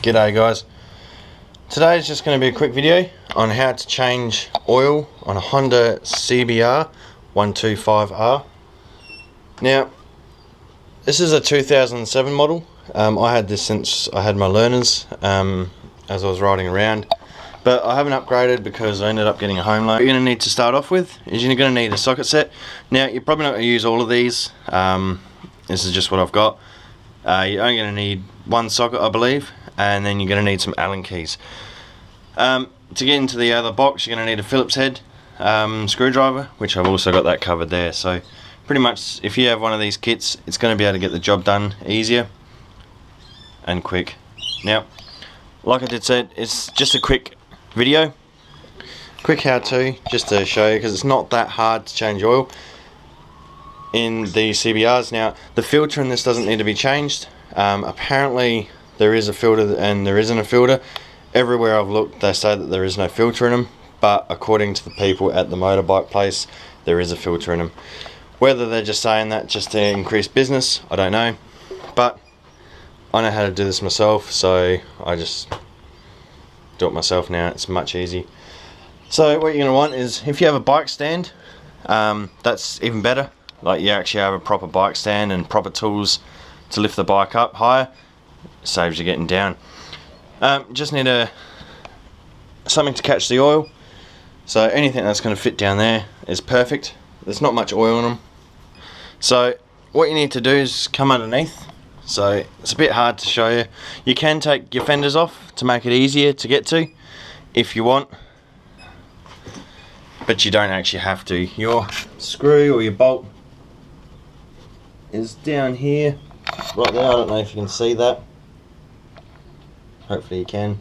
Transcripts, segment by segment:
G'day guys. Today is just going to be a quick video on how to change oil on a Honda CBR 125R. Now, this is a 2007 model. I had this since I had my learners as I was riding around, but I haven't upgraded because I ended up getting a home loan. What you're going to need to start off with is you're going to need a socket set. Now, you're probably not going to use all of these. This is just what I've got. You're only going to need one socket, I believe, and then you're going to need some Allen keys. To get into the other box, you're going to need a Phillips head screwdriver, which I've also got that covered there. So pretty much if you have one of these kits, it's going to be able to get the job done easier and quick. Now, like I did say, it's just a quick video, quick how-to, just to show you, because it's not that hard to change oil in the CBRs. Now, the filter in this doesn't need to be changed. Apparently there is a filter and there isn't a filter. Everywhere I've looked, they say that there is no filter in them, but according to the people at the motorbike place, there is a filter in them. Whether they're just saying that just to increase business, I don't know, but I know how to do this myself, so I just do it myself now. It's much easier. So what you're going to want is, if you have a bike stand, that's even better. Like, you actually have a proper bike stand and proper tools to lift the bike up higher. Saves you getting down. Just need something to catch the oil. So anything that's going to fit down there is perfect. There's not much oil in them. So what you need to do is come underneath. So it's a bit hard to show you. You can take your fenders off to make it easier to get to if you want, but you don't actually have to. Your screw or your bolt is down here, right there. I don't know if you can see that. Hopefully you can.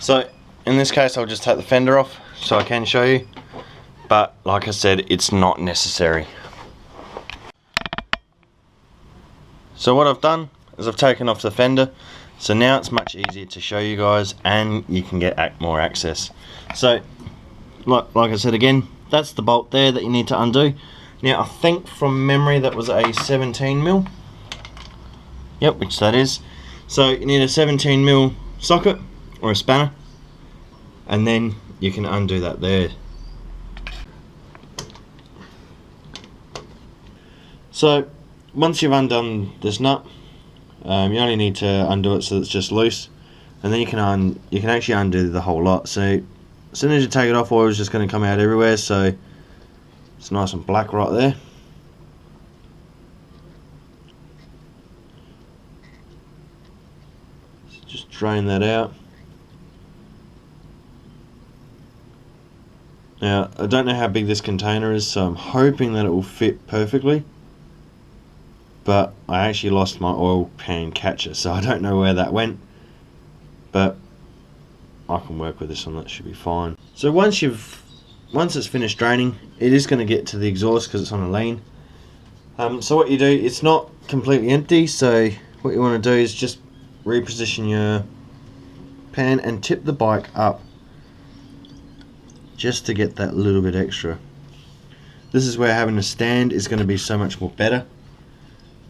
So in this case, I'll just take the fender off so I can show you, but like I said, it's not necessary. So what I've done is I've taken off the fender, so now it's much easier to show you guys and you can get more access. So like I said again, that's the bolt there that you need to undo. Now, I think from memory that was a 17mm. Yep, which that is. So you need a 17mm socket or a spanner, and then you can undo that there. So once you've undone this nut, you only need to undo it so it's just loose, and then you can actually undo the whole lot. So as soon as you take it off, oil is just going to come out everywhere. So it's nice and black right there. So just drain that out. Now, I don't know how big this container is, so I'm hoping that it will fit perfectly. But I actually lost my oil pan catcher, so I don't know where that went. But I can work with this one, that should be fine. So once it's finished draining, it is going to get to the exhaust because it's on a lean. So what you do, it's not completely empty, so what you want to do is just reposition your pan and tip the bike up just to get that little bit extra. This is where having a stand is going to be so much more better,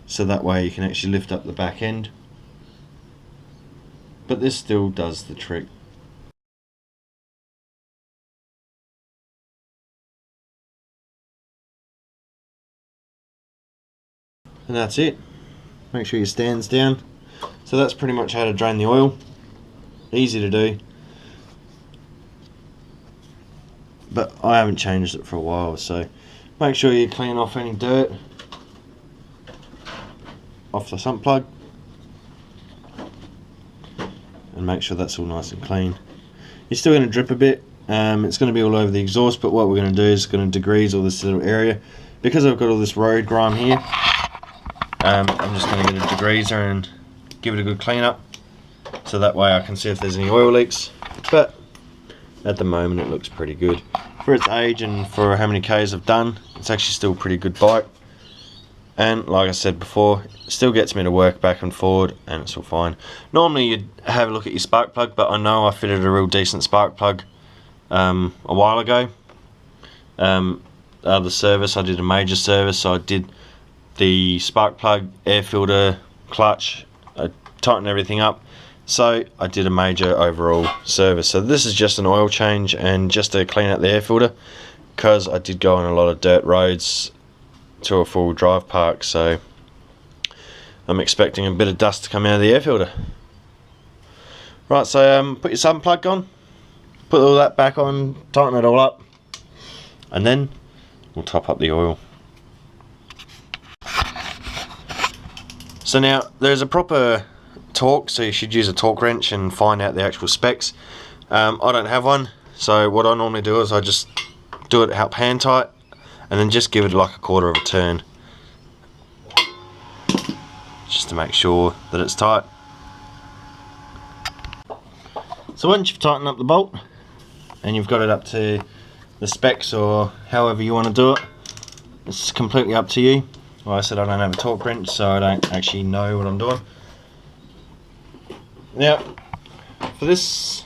so that way you can actually lift up the back end, but this still does the trick. And that's it. Make sure your stand's down. So that's pretty much how to drain the oil. Easy to do, but I haven't changed it for a while, so make sure you clean off any dirt off the sump plug and make sure that's all nice and clean. You're still going to drip a bit. It's going to be all over the exhaust, but what we're going to do is going to degrease all this little area. Because I've got all this road grime here, I'm just going to get a degreaser and give it a good clean up, so that way I can see if there's any oil leaks. But at the moment it looks pretty good. For its age and for how many Ks I've done, it's actually still a pretty good bike. And like I said before, it still gets me to work back and forward, and it's all fine. Normally you'd have a look at your spark plug, but I know I fitted a real decent spark plug a while ago. The service, I did a major service, so I did the spark plug, air filter, clutch, tighten everything up. So I did a major overall service. So this is just an oil change and just to clean out the air filter, because I did go on a lot of dirt roads to a full drive park, so I'm expecting a bit of dust to come out of the air filter. Right, so put your sun plug on, put all that back on, tighten it all up, and then we'll top up the oil. So now there's a proper torque, so you should use a torque wrench and find out the actual specs. I don't have one, so what I normally do is I just do it up hand tight and then just give it like a quarter of a turn, just to make sure that it's tight. So once you've tightened up the bolt and you've got it up to the specs or however you want to do it, it's completely up to you. Like I said, I don't have a torque wrench, so I don't actually know what I'm doing. Now, for this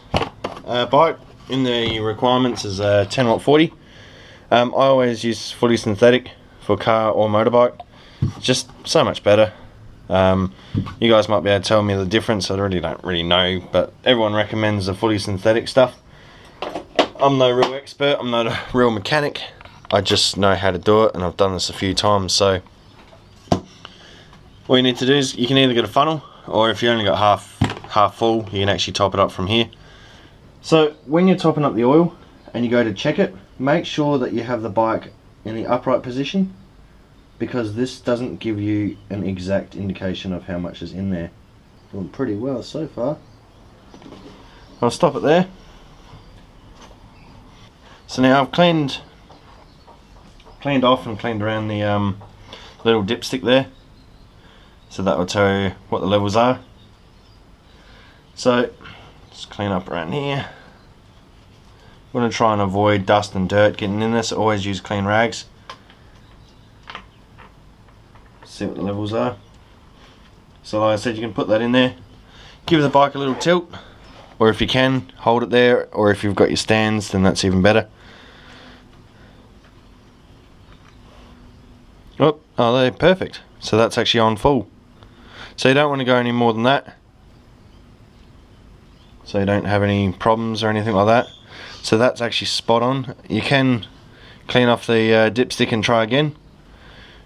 bike, in the requirements is a 10 watt 40. I always use fully synthetic for car or motorbike. It's just so much better. You guys might be able to tell me the difference. I really don't know, but everyone recommends the fully synthetic stuff. I'm no real expert, I'm not a real mechanic. I just know how to do it, and I've done this a few times. So all you need to do is you can either get a funnel, or if you only got half full, you can actually top it up from here. So when you're topping up the oil and you go to check it, make sure that you have the bike in the upright position, because this doesn't give you an exact indication of how much is in there. Doing pretty well so far. I'll stop it there. So now I've cleaned off and cleaned around the little dipstick there, so that will tell you what the levels are. So just clean up around here. I'm going to try and avoid dust and dirt getting in this. Always use clean rags. See what the levels are. So like I said, you can put that in there, give the bike a little tilt, or if you can, hold it there, or if you've got your stands, then that's even better. Oh, they're perfect. So that's actually on full. So you don't want to go any more than that, so you don't have any problems or anything like that. So that's actually spot on. You can clean off the dipstick and try again,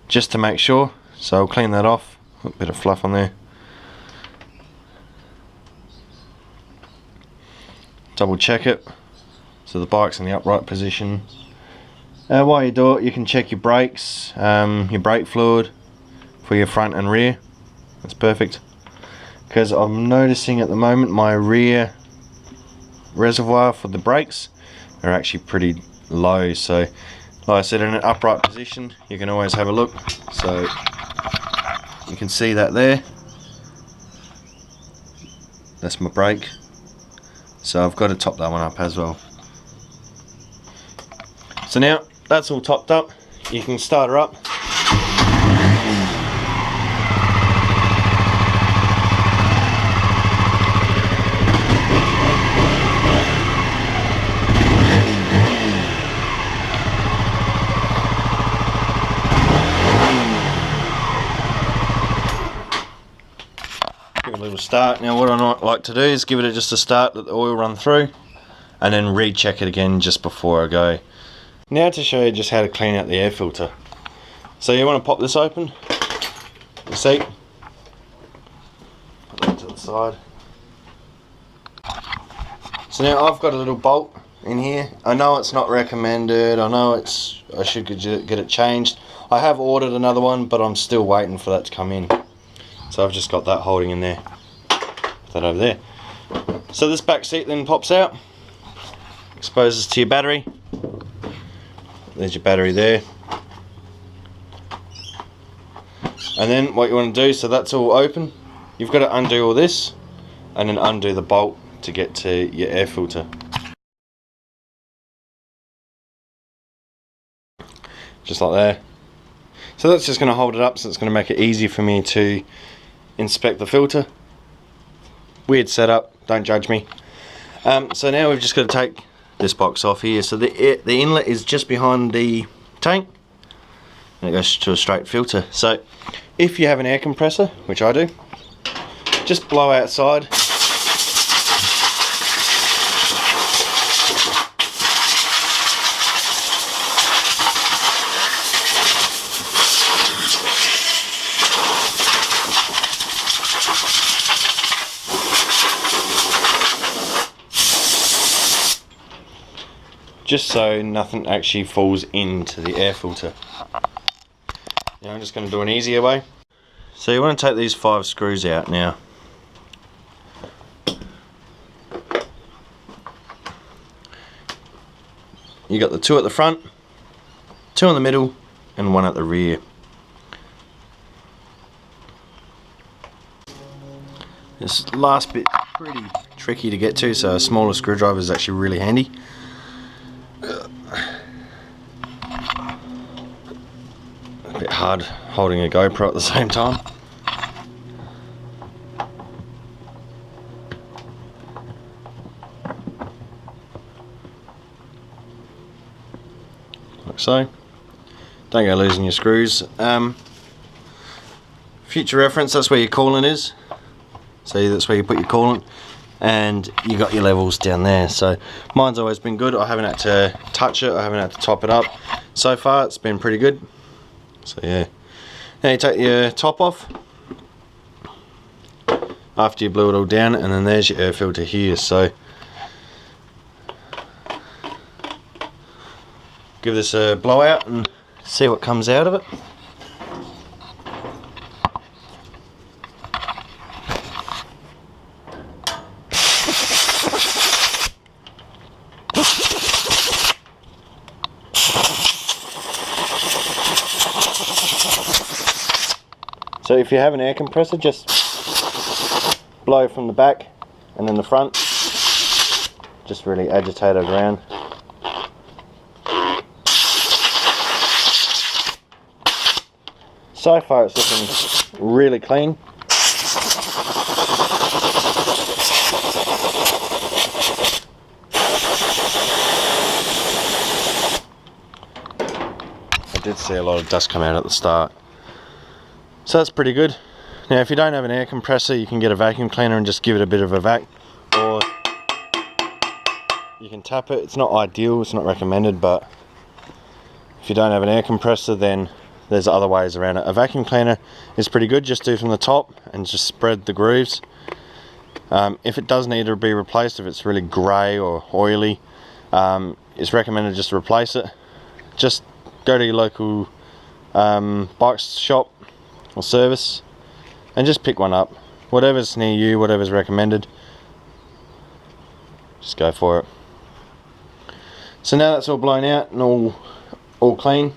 just to make sure. So I'll clean that off. A bit of fluff on there. Double check it so the bike's in the upright position. While you do it, you can check your brakes, your brake fluid for your front and rear. That's perfect, because I'm noticing at the moment my rear reservoir for the brakes are actually pretty low. So like I said, in an upright position you can always have a look. So you can see that there, that's my brake. So I've got to top that one up as well. So now that's all topped up, you can start her up. Give it a little start. Now what I like to do is give it just a start, let the oil run through, and then recheck it again just before I go. Now to show you just how to clean out the air filter. So you want to pop this open, the seat, put that to the side. So now I've got a little bolt in here. I know it's not recommended, I know I should get it changed. I have ordered another one, but I'm still waiting for that to come in. So I've just got that holding in there, put that over there. So this back seat then pops out, exposes to your battery. There's your battery there. And then what you want to do, so that's all open, you've got to undo all this and then undo the bolt to get to your air filter. Just like there. So that's just going to hold it up, so it's going to make it easy for me to inspect the filter. Weird setup, don't judge me. So now we've just got to take this box off here. So the inlet is just behind the tank and it goes to a straight filter. So if you have an air compressor, which I do, just blow outside. Just so nothing actually falls into the air filter. Now I'm just going to do an easier way. So you want to take these 5 screws out now. You got the 2 at the front, 2 in the middle, and 1 at the rear. This last bit pretty tricky to get to, so a smaller screwdriver is actually really handy. A bit hard holding a GoPro at the same time. Like so. Don't go losing your screws. Future reference, that's where your coolant is. So that's where you put your coolant, and you got your levels down there. So mine's always been good. I haven't had to touch it, I haven't had to top it up. So far it's been pretty good. So yeah. Now you take your top off after you blew it all down, and then there's your air filter here. So give this a blowout and see what comes out of it. So if you have an air compressor, just blow from the back and then the front. Just really agitate it around. So far it's looking really clean. I did see a lot of dust come out at the start. So that's pretty good. Now if you don't have an air compressor, you can get a vacuum cleaner and just give it a bit of a vac, or you can tap it. It's not ideal, it's not recommended, but if you don't have an air compressor, then there's other ways around it. A vacuum cleaner is pretty good. Just do from the top and just spread the grooves. If it does need to be replaced, if it's really grey or oily, it's recommended just to replace it. Just go to your local bike shop or service and just pick one up. Whatever's near you, whatever's recommended, just go for it. So now that's all blown out and all clean,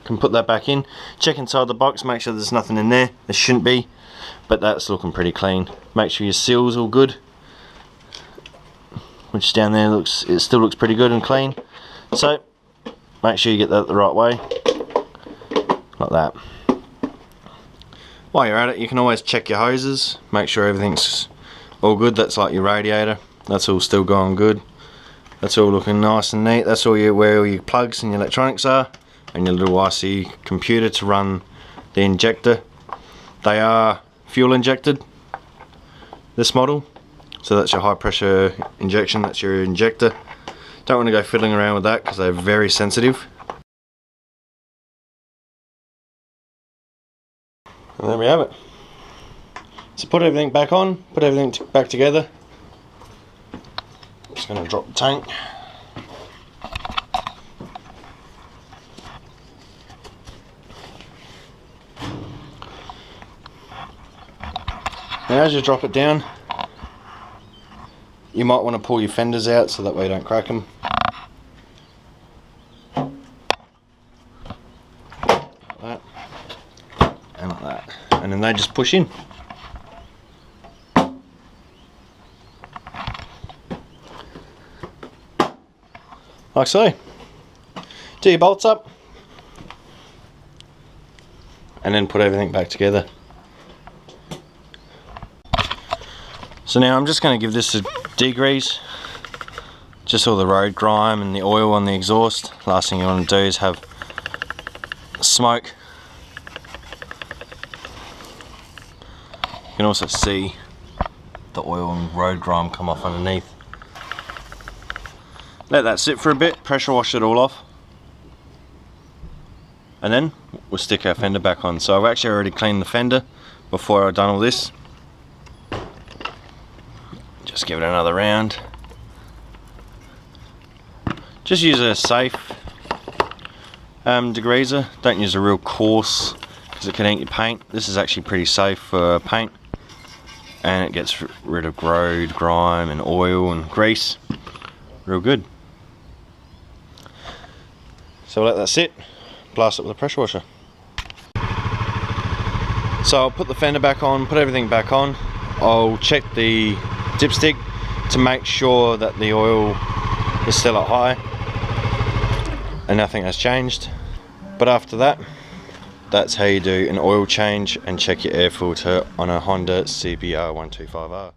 can put that back in. Check inside the box, make sure there's nothing in there. There shouldn't be, but that's looking pretty clean. Make sure your seal's all good, which down there it still looks pretty good and clean. So make sure you get that the right way, like that. While you're at it, you can always check your hoses, make sure everything's all good. That's like your radiator, that's all still going good. That's all looking nice and neat. That's all where all your plugs and your electronics are, and your little IC computer to run the injector. They are fuel injected, this model, so that's your high pressure injection, that's your injector. Don't want to go fiddling around with that because they're very sensitive. And there we have it. So put everything back on, put everything back together. Just going to drop the tank. Now as you drop it down, you might want to pull your fenders out so that way you don't crack them. Like that. And like that. And then they just push in. Like so. Do your bolts up. And then put everything back together. So now I'm just going to give this a degrease. Just all the road grime and the oil on the exhaust. Last thing you want to do is have smoke. You can also see the oil and road grime come off underneath. Let that sit for a bit, pressure wash it all off, and then we'll stick our fender back on. So I've actually already cleaned the fender before I've done all this. Just give it another round. Just use a safe degreaser. Don't use a real coarse because it can ink your paint. This is actually pretty safe for paint, and it gets rid of road grime and oil and grease real good. So we'll let that sit, blast it with a pressure washer. So I'll put the fender back on, put everything back on. I'll check the dipstick to make sure that the oil is still at high and nothing has changed. But after that, that's how you do an oil change and check your air filter on a Honda CBR 125R.